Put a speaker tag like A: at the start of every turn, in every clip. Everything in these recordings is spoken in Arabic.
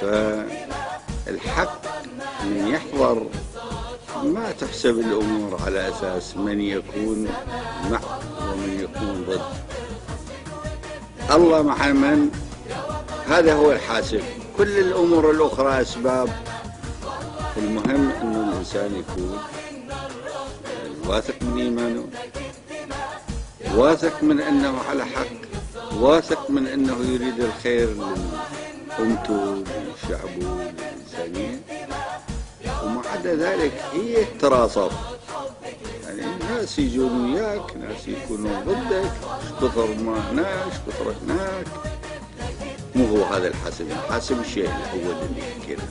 A: فالحق من يحضر ما تحسب الأمور على أساس من يكون مع ومن يكون ضد. الله مع من، هذا هو الحاسب. كل الأمور الأخرى أسباب. المهم أنه الإنسان يكون واثق من إيمانه، واثق من أنه على حق، واثق من أنه يريد الخير لأمته لشعبه للإنسانية. وما عدا ذلك هي التراصف، يعني ناس يجون وياك، ناس يكونوا ضدك، ايش كثر ما هنا ايش كثر هناك. مو هو هذا الحاسب. الحاسب الشيء الأول اللي يحكينا.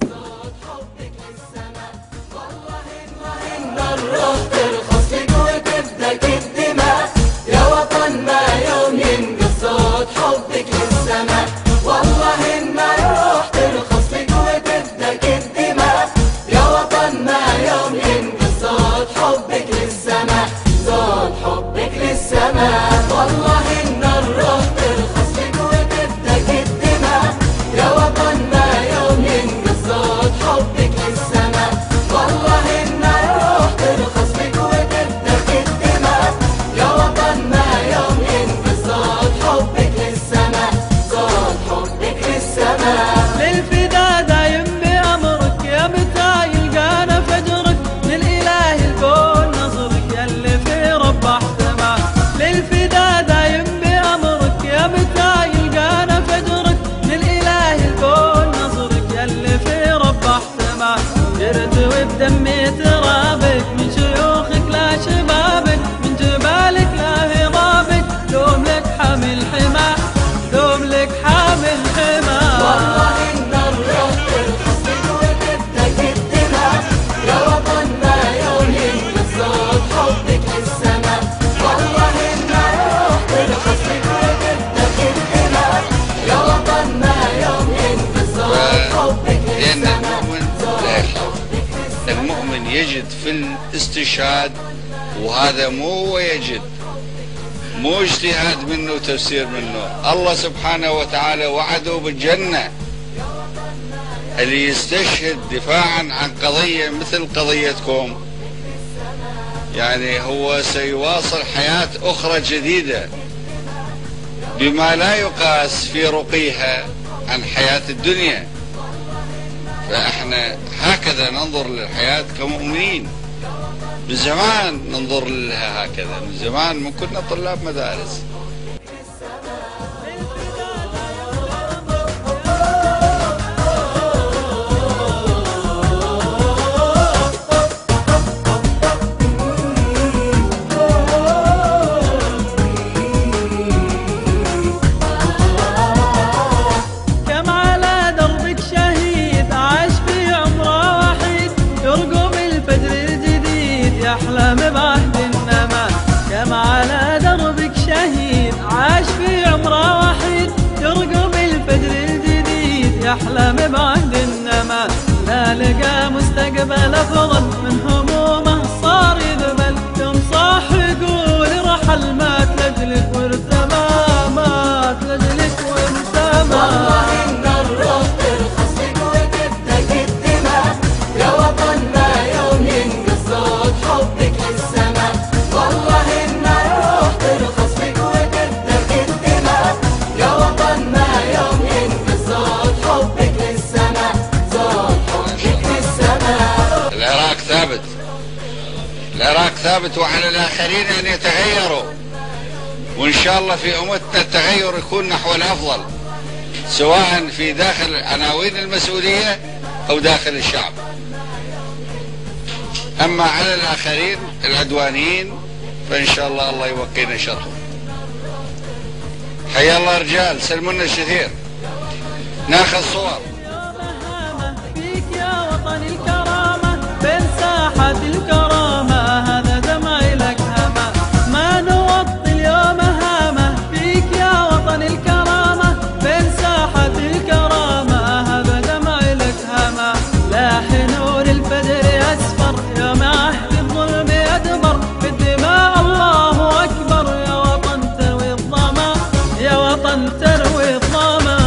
B: الروح ترخص لك وتفدك الدماء يا وطن، ما يوم ينقص صوت حبك للسماء. والله إن الروح ترخص لك وتفدك الدماء يا وطن، ما يوم ينقص صوت حبك للسماء، صوت حبك للسماء. والله إن الروح ترخص لك وتفدك الدماء يا وطن، ما يوم ينقص صوت حبك للسماء. والله إن الروح ترخص لك وتفدك الدماء يا وطن، ما يوم ينقص صوت حبك للسماء، صوت حبك للسماء.
C: للفدا دايم بأمرك يا متى يلقانا فجرك، للإله الكون نصرك يلي في رب احتمى. للفدا دايم بأمرك يا متى يلقانا فجرك، للإله الكون نصرك يلي في رب احتمى. جرت وبدمي ترابك من شيوخك لا شبابك، من جبالك لا هضابك، دوم لك حامل حما، دوم لك حامل حما.
B: والله إن الروح ترخص لك وتفدك الدماء يا وطن، ما يوم ينقص صوت حبك للسماء. والله إن الروح ترخص لك وتفدك الدماء يا وطن، ما يوم ينقص صوت حبك للسماء، صوت حبك للسماء.
A: المؤمن يجد في الاستشهاد، وهذا مو يجد، مو اجتهاد منه وتفسير منه. الله سبحانه وتعالى وعده بالجنة. اللي يستشهد دفاعا عن قضية مثل قضيتكم، يعني هو سيواصل حياة أخرى جديدة بما لا يقاس في رقيها عن حياة الدنيا. فإحنا هكذا ننظر للحياة كمؤمنين. من زمان ننظر لها هكذا، من زمان من كنا طلاب مدارس.
C: كم على دربك شهيد عاش في عمره وحيد، يرقب الفجر الجديد يحلم بعهد النما. كم على دربك شهيد عاش في عمره وحيد، يرقب الفجر الجديد يحلم بعهد النما. لا لقى مستقبل أفضل من همومه صار يذبل، يوم صاح يقول رحل مات لأجلك وارتمى، مات لأجلك وارتمى.
B: والله إن الروح ترخص لك وتفدك الدماء يا وطن، ما يوم ينقص صوت حبك للسماء. والله إن الروح ترخص لك وتفدك الدماء يا وطن، ما يوم ينقص صوت حبك للسماء، صوت حبك للسماء.
A: العراق ثابت، العراق ثابت، وعلى الآخرين أن يتغيروا. وإن شاء الله في أمتنا التغير يكون نحو الأفضل، سواء في داخل عناوين المسؤولية أو داخل الشعب. أما على الآخرين العدوانيين فإن شاء الله الله يوقينا شرهم. حيا الله رجال، سلمونا الشثير، ناخذ صور.
C: فيك يا وطن الكرامة، بين ساحة الكرامة هذا دمعي لك هامة. ما نوطي اليوم هامة، فيك يا وطن الكرامة، بين ساحة الكرامة هذا دمعي لك هامة. لاح نور الفجر أسفر يوم عهد الظلم يدمر، بالدماء الله أكبر. يا وطن تروي الظما، يا وطن تروي الظما.